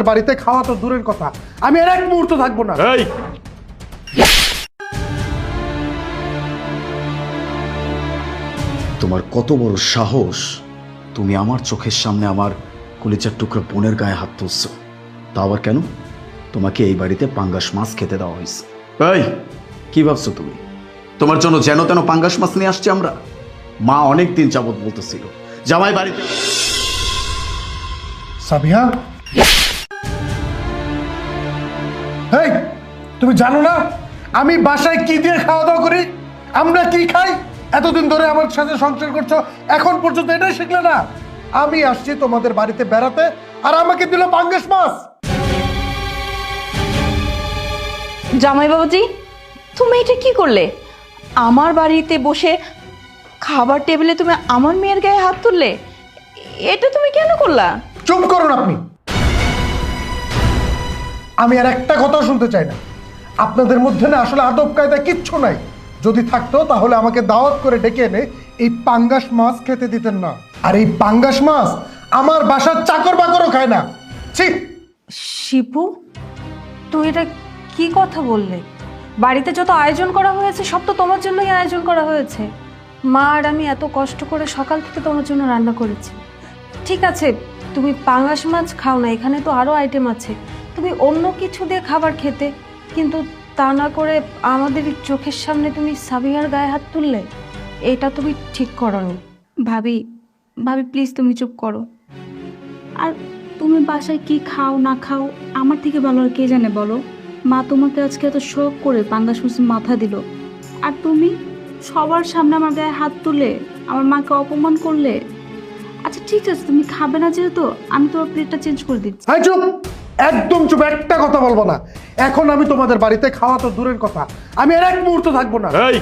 বাড়িতে খাওয়া তো দূরের কথা, আমি আর এক মুহূর্ত থাকবো না। এই তোমার কত বড় সাহস, তুমি আমার চোখের সামনে আমার কলিজার টুকরো বোনের গায়ে হাত তুলছ। তা আবার কেন? তোমাকে এই বাড়িতে পাঙ্গাস মাছ খেতে দেওয়া হয়েছে। এই কি ভাবছো তুমি? তোমার জন্য যেন তেন পাঙ্গাস মাছ নিয়ে আসছি আমরা? মা অনেক দিন যাবত বলতেছিল জামাই বাড়িতে। সাবিহা, এই তুমি জানো না আমি বাসায় কি দিয়ে খাওয়া দাওয়া করি, আমরা কি খাই? এতদিন ধরে আমার সাথে সংসার করছো, এখন পর্যন্ত এটাই শিখলে না? আমি আসছি তোমাদের বাড়িতে বেড়াতে আর আমাকে দিল পাঙ্গাস মাছ। জামাই বাবাজি, তুমি এটা কি করলে? আমার বাড়িতে বসে খাবার টেবিলে তুমি আমার মেয়ের গায়ে হাত তুললে, এটা তুমি কেন করলা? চুপ করুন আপনি, আমি আর একটা কথা শুনতে চাই না। আপনাদের মধ্যে না আসলে আদব কায়দা কিচ্ছু নাই। যদি থাকতো তাহলে আমাকে দাওয়াত করে ডেকে এনে এই পাঙ্গাস মাছ খেতে দিতেন না। আর এই পাঙ্গাস মাছ আমার বাসার চাকর বাকরও খায় না। ছি! শিপু, তুই এটা কি কথা বললে? বাড়িতে যত আয়োজন করা হয়েছে সব তো তোমার জন্যই আয়োজন করা হয়েছে। মা আর আমি এত কষ্ট করে সকাল থেকে তোমার জন্য রান্না করেছি। ঠিক আছে, তুমি পাঙ্গাস মাছ খাও না, এখানে তো আরও আইটেম আছে, তুমি অন্য কিছু দিয়ে খাবার খেতে, কিন্তু তা না করে আমাদের চোখের সামনে তুমি সাবিহার গায়ে হাত তুললে, এটা তুমি ঠিক করনি। ভাবি ভাবি প্লিজ তুমি চুপ করো। আর তুমি বাসায় কি খাও না খাও আমার থেকে ভালো আর কে জানে বলো? মা তোমাকে আজকে এত শখ করে পাঙ্গাস মাছ মাথা দিল, আর তুমি সবার সামনে আমার গায়ে হাত তুলে আমার মাকে অপমান করলে। আচ্ছা ঠিক আছে, তুমি খাবে না যেহেতু আমি তোমার প্লেটটা চেঞ্জ করে দিচ্ছি। এই চুপ, একদম চুপ, একটা কথা বলবো না। এখন আমি তোমাদের বাড়িতে খাওয়া তো দূরের কথা, আমি আর এক মুহূর্ত থাকবো না। এই